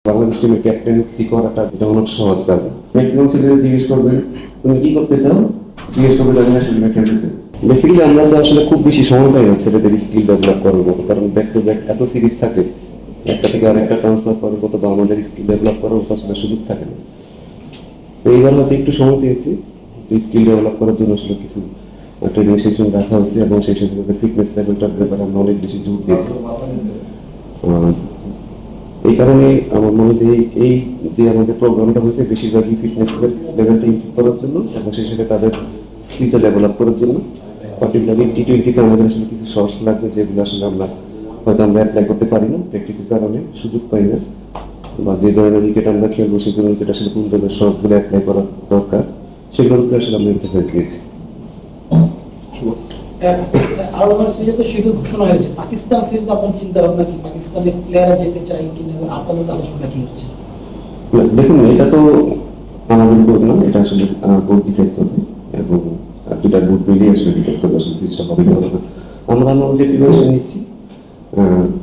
বাংলাদেশ টিমের ক্যাপ্টেন্সি করাটা এটা অনেক সহজ কাজ। ম্যাক্সিমাম ছেলেরা জিজ্ঞেস করবে তুমি কি করতে চাও, জিজ্ঞেস করবে আমি আসলে খেলতে চাই। বেসিক্যালি আমরা তো আসলে খুব বেশি সময় পাই না ছেলেদের স্কিল ডেভেলপ করার মতো, কারণ ব্যাক টু ব্যাক এত সিরিজ থাকে, একটা থেকে আরেকটা ট্রান্সফার করার মতো বা আমাদের স্কিল ডেভেলপ করার মতো আসলে সুযোগ থাকে না। তো এইবার হয়তো একটু সময় পেয়েছি স্কিল ডেভেলপ করার জন্য, আসলে কিছু ট্রেনিং সেশন রাখা হয়েছে এবং সেই সাথে তাদের ফিটনেস লেভেলটার ব্যাপারে আমরা অনেক বেশি জোর দিয়েছি। এই কারণে আমার মনে হয় এই যে আমাদের প্রোগ্রামটা হয়েছে বেশিরভাগই ফিটনেস লেভেলটা ইমপ্রুভ করার জন্য এবং সেই সাথে তাদের স্কিলটা ডেভেলপ করার জন্য। পার্টিকুলারলি টি20তে আমাদের আসলে কিছু শর্টস লাগবে যেগুলো আসলে আমরা হয়তো আমরা অ্যাপ্লাই করতে পারি না, প্র্যাকটিসের কারণে সুযোগ পাই না, বা যে ধরনের উইকেট আমরা খেলবো সেই ধরনের উইকেট আসলে কোন ধরনের শর্টসগুলো অ্যাপ্লাই করা দরকার সেগুলোর উপরে আসলে আমরা এমফাসাইজ দিয়েছি। আরো সিরিজে তো শিডিউল ঘোষণা হয়েছে, পাকিস্তান সিরিজ আপনার চিন্তা ভাবনা কি? পাকিস্তানের প্লেয়াররা যেতে চাই কিনা আপনাদের আলোচনা কি হচ্ছে? দেখুন, এটা তো আমাদের বোর্ড না, এটা আসলে বোর্ড ডিসাইড করবে এবং দুটা বোর্ড মিলিয়ে আসলে ডিসাইড করবে আসলে সিরিজটা হবে কি হবে না। আমরা আমাদের প্রিপারেশন নিচ্ছি,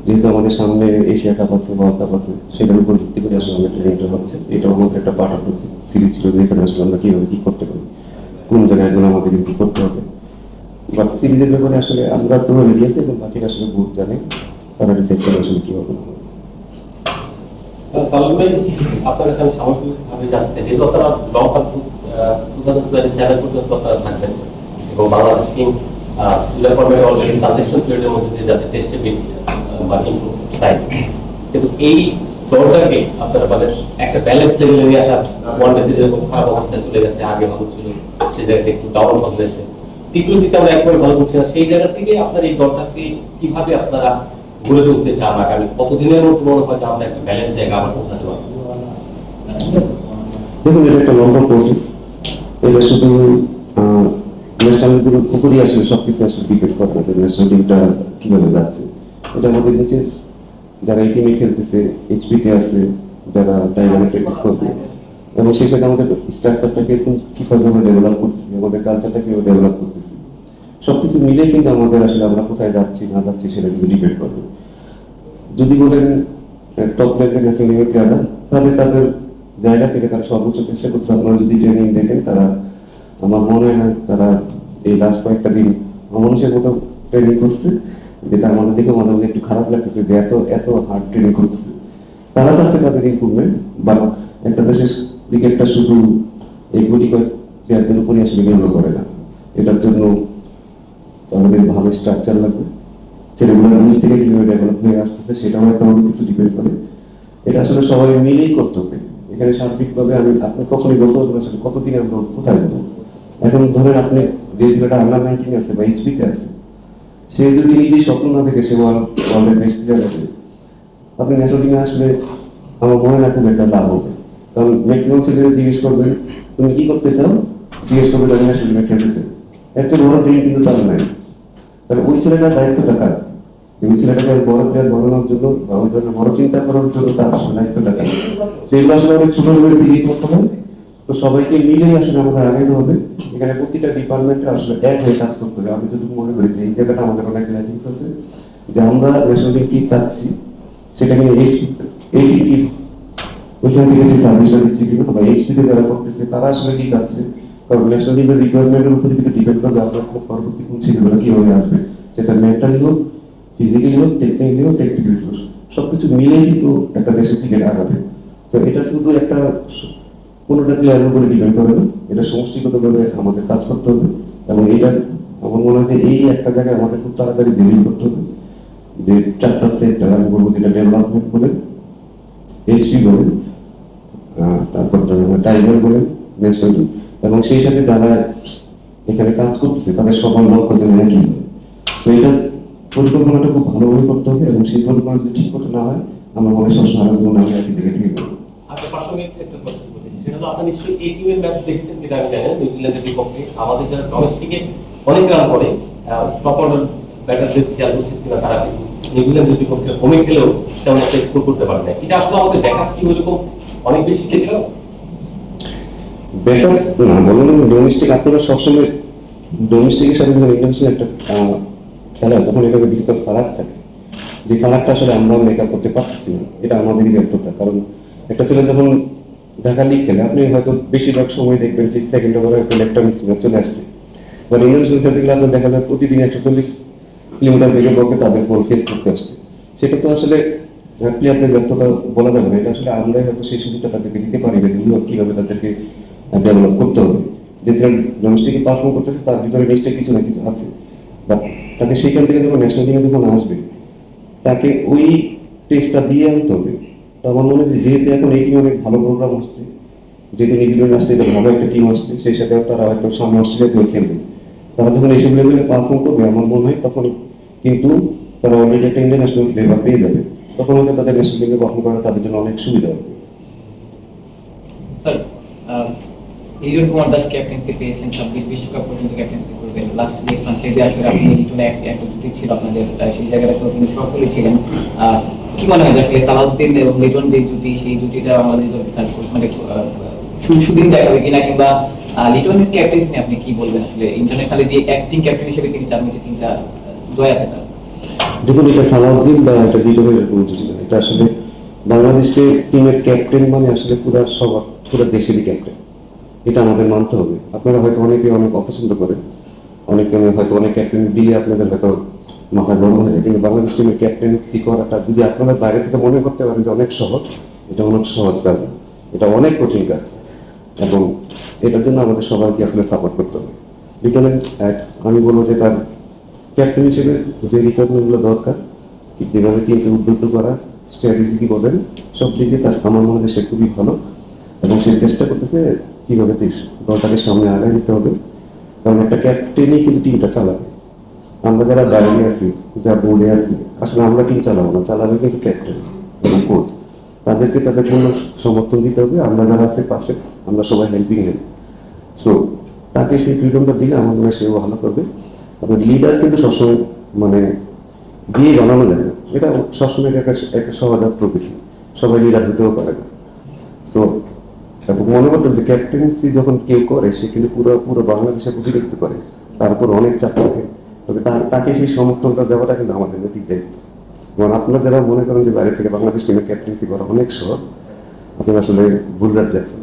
যেহেতু আমাদের সামনে এশিয়া কাপ আছে, ওয়ার্ল্ড কাপ আছে, সেটার উপর ভিত্তি করে আসলে আমাদের ট্রেনিংটা হচ্ছে। এটাও আমাদের একটা পার্ট অফ সিরিজ ছিল, যেখানে আসলে আমরা কিভাবে কি করতে পারি, কোন জায়গায় এখন আমাদের কি করতে হবে। বাট সিরিজের ব্যাপারে আসলে আমরা তো রেডি আছি এবং বাকিটা আসলে বোর্ড জানে, তারা ডিসাইড করে আসলে কি হবে না। সালাম ভাই, আপনার কাছে সামগ্রিকভাবে জানতে চাই, যেহেতু আপনারা লং টার্ম 2027 পর্যন্ত আপনারা থাকবেন এবং বাংলাদেশ টিম ফরম্যাটে অলরেডি ট্রানজিশন পিরিয়ডের মধ্যে দিয়ে যাচ্ছে, টেস্টে বা ইমপ্রুভ সাইড, কিন্তু এই দলটাকে আপনারা মানে একটা ব্যালেন্স লেভেলে নিয়ে আসা, ওয়ানডেতে যেরকম খারাপ অবস্থায় চলে গেছে, আগে ভালো ছিল সেই জায়গাতে একটু ডাউন ফল হয়েছে, টি20তে আমরা একবারে ভালো করছি না, সেই জায়গা থেকে আপনার এই দলটাকে কিভাবে আপনারা গড়ে তুলতে চান আগামী কতদিনের মধ্যে মনে হয় যে আমরা একটা ব্যালেন্স জায়গা আবার পৌঁছাতে পারবো? দেখুন, এটা একটা লম্বা প্রসেস, এটা শুধু ন্যাশনাল উপরই আসলে সবকিছু আসলে ডিপেন্ড করে না যে ন্যাশনাল টিমটা কিভাবে যাচ্ছে। এটা আমাদের নিচে যারা এই টিমে খেলতেছে, এইচপিতে আছে, যারা টাইগারে প্র্যাকটিস করবে এবং সেই সাথে আমাদের স্ট্রাকচারটাকে কিভাবে আমরা ডেভেলপ করতেছি, আমাদের কালচারটা কিভাবে ডেভেলপ করতেছি, সবকিছু মিলে কিন্তু আমাদের আসলে আমরা কোথায় যাচ্ছি না যাচ্ছি সেটা কিন্তু ডিপেন্ড করবে। যদি বলেন টপ লেভেলের ন্যাশনাল টিমের প্লেয়াররা, তাহলে তাদের জায়গা থেকে তারা সর্বোচ্চ চেষ্টা করছে। আপনারা যদি ট্রেনিং দেখেন, তারা আমার মনে হয় তারা এই লাস্ট কয়েকটা দিন মানুষের মতো ট্রেনিং করছে, যেটা আমাদের দেখে মনে হয় একটু খারাপ লাগতেছে যে এত এত হার্ড ট্রেনিং করছে। তারা চাচ্ছে তাদের ইমপ্রুভমেন্ট, বা একটা দেশের ক্রিকেটটা শুধু এই গুটি কয়েক প্লেয়ারদের উপরই আসলে নির্ভর করে না। এটার জন্য আমাদের ভালো স্ট্রাকচার লাগবে, ছেলেগুলো নিজ থেকে কিভাবে ডেভেলপ হয়ে আসতেছে সেটাও একটা অনেক কিছু ডিপেন্ড করে। এটা আসলে সবাই মিলেই করতে হবে। এখানে সার্বিকভাবে আপনি কখনই বলতে পারবেন আসলে কতদিনে আমরা কোথায় যাবো। এখন ধরেন আপনি যে ছেলেটা আন্ডার-19 আছে বা এইচপিতে আছে, সে যদি নিজেই স্বপ্ন না থেকে সে ওয়ার্ল্ডের বেস্ট প্লেয়ার আছে, আপনি ন্যাশনাল টিমে আসলে আমার মনে না খুব একটা লাভ হবে। কারণ ম্যাক্সিমাম ছেলেরা জিজ্ঞেস করবে তুমি কি করতে চাও, জিজ্ঞেস করবে আমি ন্যাশনাল টিমে খেলতে চাই। একটা বড় ট্রেনিং কিন্তু তার নাই। তাহলে ওই ছেলেটার দায়িত্বটা কার? ওই ছেলেটাকে বড় প্লেয়ার বানানোর জন্য বা ওই ধরনের বড় চিন্তা করার জন্য তার দায়িত্বটা কার? সেগুলো আসলে অনেক ছোট করে দিকেই করতে হবে। তো সবাইকে মিলেই আসলে আমাদের আগাইতে হবে। এখানে প্রতিটা ডিপার্টমেন্টে আসলে এক হয়ে কাজ করতে হবে। আমি যদি মনে করি যে এই জায়গাটা আমাদের অনেক ল্যাকিংস আছে, যে আমরা ন্যাশনাল টিম কি চাচ্ছি সেটা নিয়ে এইচপি কি ওইখান থেকে যে সার্ভিসটা দিচ্ছি কিনা, বা এইচপিতে যারা করতেছে তারা আসলে কি চাচ্ছে। কারণ ন্যাশনাল টিমের রিকোয়ারমেন্টের উপরে কিন্তু ডিপেন্ড করবে আপনার পরবর্তী কোন ছেলেগুলো কিভাবে আসবে, সেটা মেন্টালি হোক, ফিজিক্যালি হোক, টেকনিক্যালি হোক, টেকনিক্যালি হোক, সবকিছু মিলেই কিন্তু একটা দেশের ক্রিকেট আগাবে। তো এটা শুধু একটা কোনোটা প্লেয়ারের উপরে ডিপেন্ড করে না, এটা সমষ্টিগতভাবে আমাদের কাজ করতে হবে। এবং এটা আমার মনে হয় যে এই একটা জায়গায় আমাদের খুব তাড়াতাড়ি জেবিং করতে হবে, যে চারটা সেক্টর আমি বলবো, যেটা ডেভেলপমেন্ট বলে, এইচপি বলে, তারপর টাইগার বলে, ন্যাশনাল টিম, এবং সেই সাথে যারা এখানে কাজ করতেছে তাদের সবার লক্ষ্য যেন একই হয়। তো এটা পরিকল্পনাটা খুব ভালোভাবে করতে হবে এবং সেই পরিকল্পনা যদি ঠিক করতে না হয়, আমার মনে হয় সবসময় আলাদা মনে হয় একই জায়গায় থেকে যাবো। আপনার প্রাসঙ্গিক একটা প্রশ্ন বলি, সেটা তো আপনি নিশ্চয়ই এই টিমের ম্যাচ দেখছেন, যেটা আমি জানেন নিউজিল্যান্ডের বিপক্ষে আমাদের যারা ডোমেস্টিকে অনেক রান করে টপ অর্ডার ব্যাটারদের খেয়াল করছে কিনা, তারা কিন্তু নিউজিল্যান্ডের বিপক্ষে হোমে খেলেও তেমন একটা স্কোর করতে পারে না। এটা আসলে আমাদের দেখা কি ওরকম অনেক বেশি খেলেছিল বেটার না বলুন। ডোমেস্টিক আপনারা সবসময় ডোমেস্টিকের সাথে যখন ইন্টারন্যাশনাল একটা খেলা, তখন এটাকে বিস্তর ফারাক থাকে, যে ফারাকটা আসলে আমরা মেকআপ করতে পারছি না। এটা আমাদেরই ব্যর্থতা, কারণ একটা ছেলে যখন ঢাকা লিগ খেলে আপনি হয়তো বেশিরভাগ সময় দেখবেন কি সেকেন্ড ওভারে একটা লেফট আর্ম স্পিনার চলে আসছে, বা ইন্টারন্যাশনাল খেলতে গেলে আপনার দেখা যায় প্রতিদিন 140 কিলোমিটার বেগে বলকে তাদের ফোন ফেস করতে আসছে। সেটা তো আসলে প্লেয়ারদের ব্যর্থতা বলা যাবে না, এটা আসলে আমরাই হয়তো সেই সুযোগটা তাদেরকে দিতে পারি না, কিভাবে তাদেরকে ডেভেলপ করতে হবে। যে ডোমেস্টিকে পারফর্ম করতেছে তার ভিতরে নিশ্চয়ই কিছু না কিছু আছে, বাট তাকে সেখান থেকে যখন ন্যাশনাল টিমে যখন আসবে তাকে ওই টেস্টটা দিয়ে আনতে হবে। তো আমার মনে হয় যেহেতু এখন এই টিম অনেক ভালো প্রোগ্রাম আসছে, যেহেতু নিউজিল্যান্ড আসছে, এটা ভালো একটা টিম আসছে, সেই সাথে তারা হয়তো সামনে অস্ট্রেলিয়াতেও খেলবে। তারা যখন এইসব লেভেলে পারফর্ম করবে আমার মনে হয় তখন কিন্তু তারা অলরেডি একটা ইন্টারন্যাশনাল ফ্লেভার পেয়ে যাবে, তখন হয়তো তাদের ন্যাশনাল টিমে পারফর্ম করা তাদের জন্য অনেক সুবিধা হবে। স্যার, লিটন কুমার দাস ক্যাপ্টেন্সি পেয়েছেন, 26 বিশ্বকাপ পর্যন্ত ক্যাপ্টেন্সি করবেন। লাস্ট যে ফ্রাঞ্চাইজি আসলে আপনি লিটনে একটা জুটি ছিল আপনাদের, সেই জায়গাটাতেও তিনি সফলই ছিলেন। কি মনে হয় যে আসলে সালাউদ্দিন এবং লিটন যে জুটি, সেই জুটিটা আমাদের জন্য মানে সুদিন দেখাবে কিনা, কিংবা লিটনের ক্যাপ্টেন্সি নিয়ে আপনি কি বলবেন? আসলে ইন্টারন্যাশনালি যে অ্যাক্টিং ক্যাপ্টেন হিসেবে তিনি 4 ম্যাচে 3টা জয় আছে তার। দেখুন, এটা সালাউদ্দিন বা এটা লিটনের এরকম জুটি না, এটা আসলে বাংলাদেশের টিমের ক্যাপ্টেন মানে আসলে পুরো দেশেরই ক্যাপ্টেন, এটা আমাদের মানতে হবে। আপনারা হয়তো অনেকে অনেক অপছন্দ করেন, অনেকে হয়তো অনেক ক্যাপ্টেন দিলে আপনাদের হয়তো মাথা গরম হয়ে যায়, কিন্তু বাংলাদেশ টিমের ক্যাপ্টেন্সি করাটা যদি আপনারা বাইরে থেকে মনে করতে পারেন যে অনেক সহজ, এটা অনেক সহজ কাজ না, এটা অনেক কঠিন কাজ, এবং এটার জন্য আমাদের সবাইকে আসলে সাপোর্ট করতে হবে। লিটনের আমি বলবো যে তার ক্যাপ্টেন হিসেবে যে রিকোয়ারমেন্টগুলো দরকার, যেভাবে টিমকে উদ্বুদ্ধ করা, স্ট্র্যাটেজি কি বলেন, সব দিক দিয়ে তার আমার মনে হয় সে খুবই ভালো, এবং সে চেষ্টা করতেছে কিভাবে দলটাকে সামনে আগায় নিতে হবে, কারণ একটা ক্যাপ্টেনই কিন্তু টিমটা চালাবে। আমরা যারা বাইরে আছি, যারা বোর্ডে আছি, আসলে আমরা টিম চালাবো না, চালাবে কিন্তু ক্যাপ্টেন এবং কোচ। তাদেরকে তাদের পূর্ণ সমর্থন দিতে হবে, আমরা যারা আছে পাশে আমরা সবাই হেল্পিং হ্যান্ড। সো তাকে সেই ফ্রিডমটা দিলে আমার মনে হয় সেও ভালো করবে। তবে লিডার কিন্তু সবসময় মানে দিয়ে বানানো যায় না, এটা সবসময় একটা সহজাত প্রকৃতি, সবাই লিডার হতেও পারে না। সো মনে করতে হবে যে ক্যাপ্টেন্সি যখন কেউ করে সে কিন্তু পুরো বাংলাদেশের প্রতিনিধিত্ব করে, তারপর অনেক চাপ থাকে, তবে তাকে সেই সমর্থনটা দেওয়াটা কিন্তু আমাদের নৈতিক দায়িত্ব। এবং আপনারা যারা মনে করেন যে বাইরে থেকে বাংলাদেশ টিমের ক্যাপ্টেন্সি করা অনেক সহজ, আপনারা আসলে ভুল রাজ্যে আছেন।